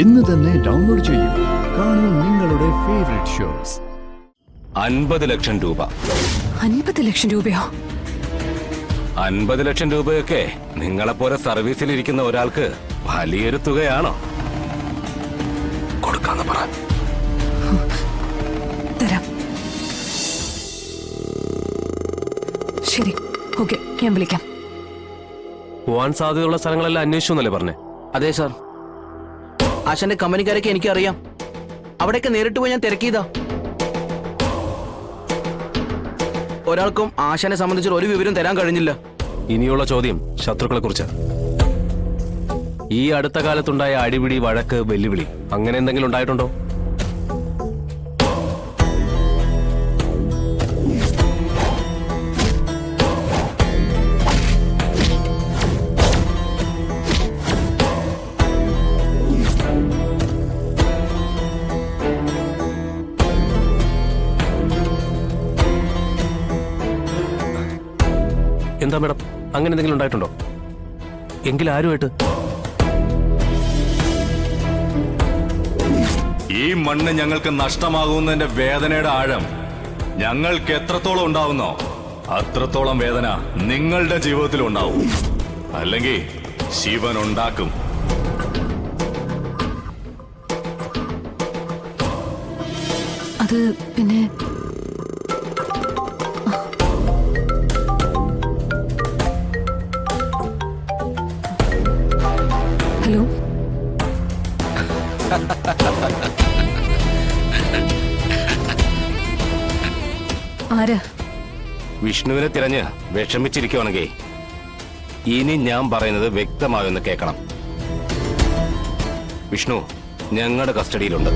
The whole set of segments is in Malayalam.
ഇന്ന് തന്നെ ഡൗൺലോഡ് ചെയ്യൂ. കാണൂ നിങ്ങളുടെ ഫേവറേറ്റ് ഷോസ്. 50 ലക്ഷം രൂപ. 50 ലക്ഷം രൂപയോ? 50 ലക്ഷം രൂപയൊക്കെ നിങ്ങളെപ്പോലെ സർവീസിലിരിക്കുന്ന ഒരാൾക്ക് വലിയൊരു തുകയാണോ? കൊടുക്കാന്ന് പറ. തരാം. ശരി, ഓക്കെ, ഞാൻ വിളിക്കാം. പോവാൻ സാധ്യതയുള്ള സ്ഥലങ്ങളെല്ലാം അന്വേഷിച്ചു എന്നല്ലേ പറഞ്ഞേ? അതെ സാർ, ആശാന്റെ കമ്പനിക്കാരൊക്കെ എനിക്കറിയാം. അവിടെയൊക്കെ നേരിട്ട് പോയി ഞാൻ തിരക്കിയതാ. ഒരാൾക്കും ആശാനെ സംബന്ധിച്ച് ഒരു വിവരം തരാൻ കഴിഞ്ഞില്ല. ഇനിയുള്ള ചോദ്യം ശത്രുക്കളെ കുറിച്ച്. ഈ അടുത്ത കാലത്തുണ്ടായ അടിപിടി, വഴക്ക്, വെല്ലുവിളി അങ്ങനെ എന്തെങ്കിലും ഉണ്ടായിട്ടുണ്ടോ? എന്താ മേഡം, അങ്ങനെ എന്തെങ്കിലും ഉണ്ടായിട്ടുണ്ടോ? എങ്കിൽ ആരുമായിട്ട്? ഈ മണ്ണ് ഞങ്ങൾക്ക് നഷ്ടമാകുന്നതിന്റെ വേദനയുടെ ആഴം ഞങ്ങൾക്ക് എത്രത്തോളം ഉണ്ടാവുന്നോ അത്രത്തോളം വേദന നിങ്ങളുടെ ജീവിതത്തിൽ ഉണ്ടാവും. അല്ലെങ്കിൽ ശിവൻ ഉണ്ടാക്കും. അത് പിന്നെ ഹലോ, ആരാ? വിഷ്ണുവിനെ തിരഞ്ഞ് വിഷമിച്ചിരിക്കുവാണെങ്കിൽ ഇനി ഞാൻ പറയുന്നത് വ്യക്തമായൊന്ന് കേൾക്കണം. വിഷ്ണു ഞങ്ങളുടെ കസ്റ്റഡിയിലുണ്ട്.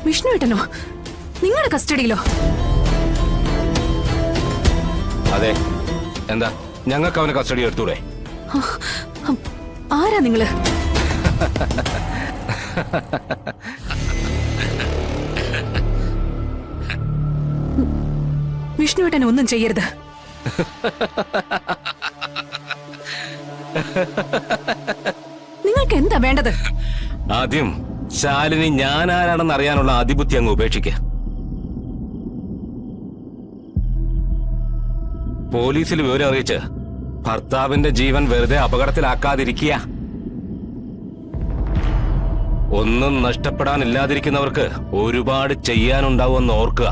വിഷ്ണു ഏട്ടനോ? നിങ്ങളുടെ കസ്റ്റഡിയിലോ? അതെ, എന്താ ഞങ്ങൾക്ക് അവനെ കസ്റ്റഡി എടുത്തൂടെ? ആരാ നിങ്ങള്? വിഷ്ണു ഏട്ടനെ ഒന്നും ചെയ്യരുത്. നിങ്ങൾക്ക് എന്താ വേണ്ടത്? ആദ്യം ശാലിനി ഞാൻ ആരാണെന്ന് അറിയാനുള്ള അതിബുദ്ധി അങ്ങ് ഉപേക്ഷിക്കുക. പോലീസിൽ വിവരം അറിയിച്ച് ഭർത്താവിന്റെ ജീവൻ വെറുതെ അപകടത്തിലാക്കാതിരിക്കുക. ഒന്നും നഷ്ടപ്പെടാനില്ലാതിരിക്കുന്നവർക്ക് ഒരുപാട് ചെയ്യാനുണ്ടാവുമെന്ന് ഓർക്കുക.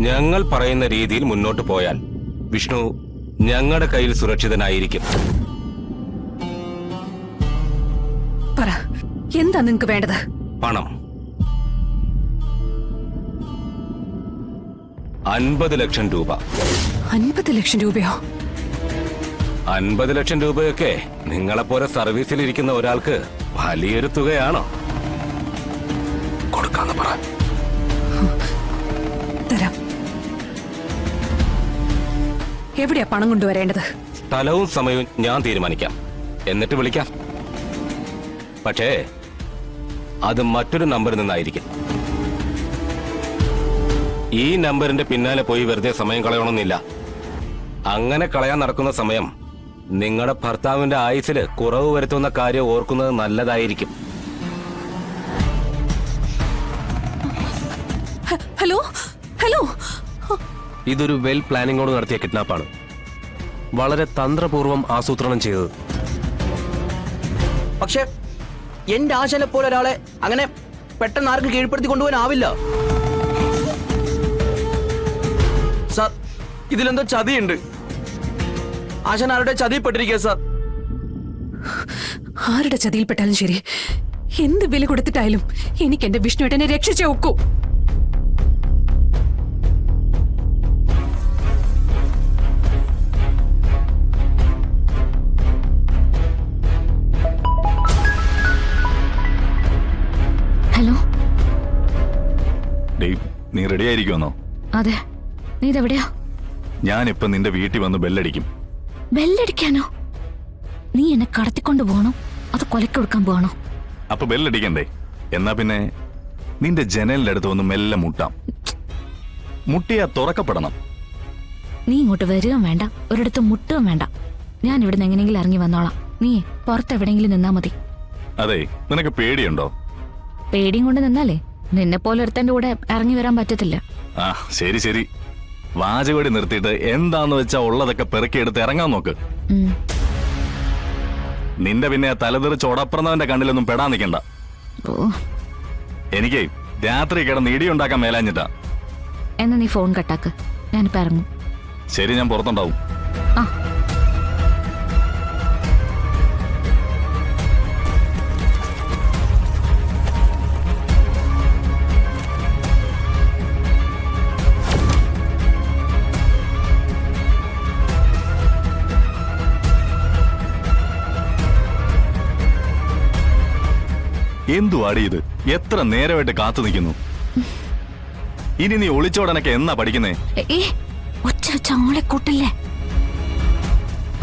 ഞങ്ങൾ പറയുന്ന രീതിയിൽ മുന്നോട്ട് പോയാൽ വിഷ്ണു ഞങ്ങളുടെ കയ്യിൽ സുരക്ഷിതനായിരിക്കും. പറ, എന്താ നിങ്ങക്ക് വേണ്ടത്? പണം. 50 ലക്ഷം രൂപ. 50 ലക്ഷം രൂപയോ? 50 ലക്ഷം രൂപയൊക്കെ നിങ്ങളെപ്പോലെ സർവീസിലിരിക്കുന്ന ഒരാൾക്ക് വലിയൊരു തുകയാണോ? കൊടുക്കാന്ന് പറ. തരാം. എവിടെയാ പണം കൊണ്ടുവരേണ്ടത്? സ്ഥലവും സമയവും ഞാൻ തീരുമാനിക്കാം, എന്നിട്ട് വിളിക്കാം. പക്ഷേ അത് മറ്റൊരു നമ്പറിൽ നിന്നായിരിക്കും. ഈ നമ്പറിന്റെ പിന്നാലെ പോയി വെറുതെ സമയം കളയണമെന്നില്ല. അങ്ങനെ കളയാൻ നടക്കുന്ന സമയം നിങ്ങളുടെ ഭർത്താവിന്റെ ആയുസ്സില് കുറവ് വരുത്തുന്ന കാര്യം ഓർക്കുന്നത് നല്ലതായിരിക്കും. ഹലോ ഹലോ, ഇതൊരു വെൽ പ്ലാനിങ്ങോട് നടത്തിയ കിഡ്നാപ്പാണ്. വളരെ തന്ത്രപൂർവ്വം ആസൂത്രണം ചെയ്തത്. പക്ഷെ എന്റെ ആശാനെ പോലെ ഒരാളെ അങ്ങനെ പെട്ടെന്ന് ആർക്കും കീഴ്പ്പെടുത്തി കൊണ്ടുപോകാനാവില്ല സാർ. ഇതിലെന്തോ ചതിയുണ്ട്. ആശാൻ ആരുടെ ചതിയിൽപ്പെട്ടിരിക്കുക സാർ. ആരുടെ ചതിയിൽപ്പെട്ടാലും ശരി, എന്ത് വില കൊടുത്തിട്ടായാലും എനിക്ക് എന്റെ വിഷ്ണുവേട്ടനെ രക്ഷിച്ചേ ഒക്കൂ. ഹലോ, നീ റെഡി ആയിരിക്കുമെന്നോ? അതെ. നീ ഇതെവിടെയാ? ഞാനിപ്പോ നിന്റെ വീട്ടിൽ വന്ന് ബെല്ലടിക്കും. ബെല്ലടിക്കാനോ? നീ എന്നെ കടത്തിക്കൊണ്ടു പോകണോ അത് കൊലക്ക് കൊടുക്കാൻ പോകണോ? അപ്പൊ ബെല്ലടിക്കണ്ടേ? എന്നാ പിന്നെ നിന്റെ ജനലിന്റെ അടുത്ത് വന്ന് മെല്ലെ മുട്ടാം. മുട്ടിയാ തുറക്കപ്പെടണം. നീ ഇങ്ങോട്ട് വരികയും വേണ്ട, ഒരിടത്ത് മുട്ടുകയും വേണ്ട. ഞാൻ ഇവിടുന്ന് എങ്ങനെയെങ്കിലും ഇറങ്ങി വന്നോളാം. നീ പുറത്തെവിടെങ്കിലും നിന്നാ മതി. അതെ, നിനക്ക് പേടിയുണ്ടോ? പേടിയും കൊണ്ട് നിന്നാലേ നിന്നെ പോലെ ഒരുത്തന്റെ കൂടെ ഇറങ്ങി വരാൻ പറ്റത്തില്ല. ആ ശരി ശരി, വാചകോടി നിർത്തിയിട്ട് എന്താന്ന് വെച്ചാ ഉള്ളതൊക്കെ പെറുക്കിയെടുത്ത് ഇറങ്ങാൻ നോക്ക്. ഉം. നിന്റെ പിന്നെ ആ തലതെറിച്ച് ഒടപ്പുറന്നവന്റെ കണ്ണിലൊന്നും പെടാൻ നിൽക്കണ്ട. ഓ, എനിക്ക് രാത്രി കിടന്ന് ഇടിയുണ്ടാക്കാൻ മേലാഞ്ഞിട്ടാ. എന്നാ നീ ഫോൺ കട്ടാക്ക്, ഞാനിപ്പോ ഇറങ്ങും. ശരി, ഞാൻ പുറത്തുണ്ടാവും. ആ. എന്തുവാടി ഇത്? എത്ര നേരമായിട്ട് കാത്തു നിൽക്കുന്നു. ഇനി നീ ഒളിച്ചോടനൊക്കെ എന്നാ പഠിക്കുന്നേ? ഏ, ഒച്ച വെച്ച ആളെ കൂട്ടല്ലേ.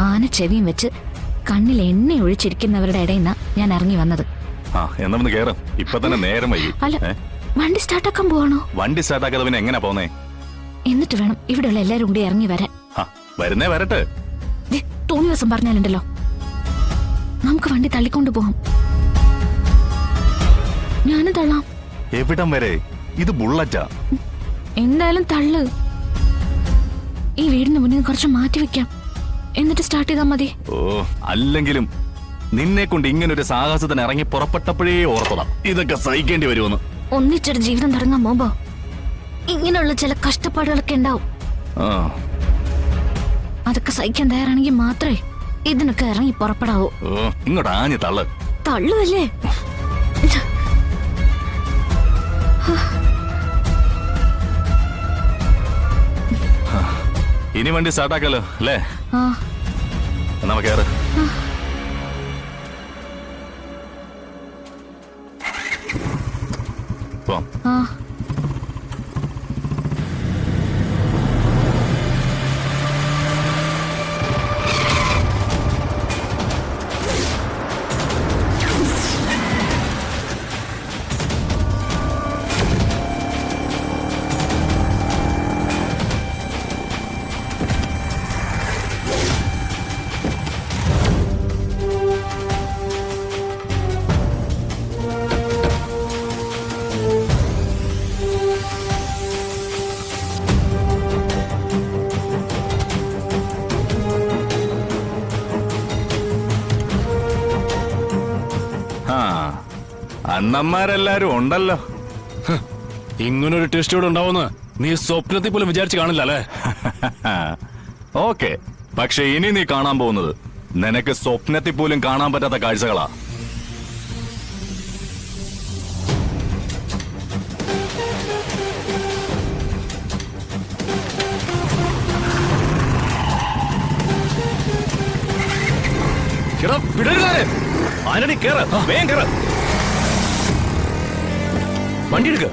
ആന ചെവിയും വെച്ച് കണ്ണിൽ എണ്ണ ഒഴിച്ചിരിക്കുന്നവരുടെ ഇടയിൽ നിന്നാ ഞാൻ ഇറങ്ങി വന്നത്. ആ എന്നാ ഒന്ന് കേറാം, ഇപ്പൊ തന്നെ നേരം വൈകി. അല്ല, വണ്ടി സ്റ്റാർട്ടാക്കാൻ പോവാണോ? വണ്ടി സ്റ്റാർട്ടാക്കാതെ പിന്നെ എങ്ങനെ പോന്നേ? എന്നിട്ട് വേണം ഇവിടെയുള്ള എല്ലാരും കൂടി ഇറങ്ങി വരാൻ. ആ വരുന്നേ വരട്ടെ. തോന്നി ദിവസം പറഞ്ഞാലുണ്ടല്ലോ, നമുക്ക് വണ്ടി തള്ളിക്കൊണ്ടു പോകാം. ഞാനും തള്ളാം. എവിടം വരെ? ഇത് ബുള്ളറ്റാ. എന്തായാലും തള്ളു. ഈ വീടിന് മുന്നിൽ കുറച്ച് മാറ്റി വെക്കാം, എന്നിട്ട് സ്റ്റാർട്ട് ചെയ്താൽ മതി. ഓ അല്ലെങ്കിലും നിന്നെ കൊണ്ട് ഇങ്ങനൊരു സാഹസത്തിന് ഇറങ്ങി പുറപ്പെട്ടപ്പോഴേ ഓർത്തതാ ഇതൊക്കെ സഹിക്കേണ്ടി വരുമെന്ന്. ഒന്നിച്ചൊരു ജീവിതം തുടങ്ങാൻ പോകുമ്പോ ഇങ്ങനെയുള്ള ചില കഷ്ടപ്പാടുകളൊക്കെ ഉണ്ടാവും. ആ അതൊക്കെ സഹിക്കാൻ തയ്യാറാണെങ്കിൽ മാത്രമേ ഇതിനൊക്കെ ഇറങ്ങി പുറപ്പെടാവൂ. ഓ ഇങ്ങോട്ട് ആഞ്ഞു തള്ളു. തള്ളുവല്ലേ? ഇനി വണ്ടി സ്റ്റാർട്ടാക്കല്ലോ അല്ലേ? ആ, നമുക്ക് കയറ്. പോം. ആ. ആ അണ്ണന്മാരെല്ലാരും ഉണ്ടല്ലോ. ഇങ്ങനൊരു ട്വിസ്റ്റ് കൂടെ ഉണ്ടാവുമെന്ന് നീ സ്വപ്നത്തിൽ പോലും വിചാരിച്ചു കാണില്ല അല്ലേ? ഓക്കെ, പക്ഷെ ഇനി നീ കാണാൻ പോകുന്നത് നിനക്ക് സ്വപ്നത്തിൽ പോലും കാണാൻ പറ്റാത്ത കാഴ്ചകളാ. ആനടി കേറ്, വേഗം കേറ്. വണ്ടി എടുക്ക.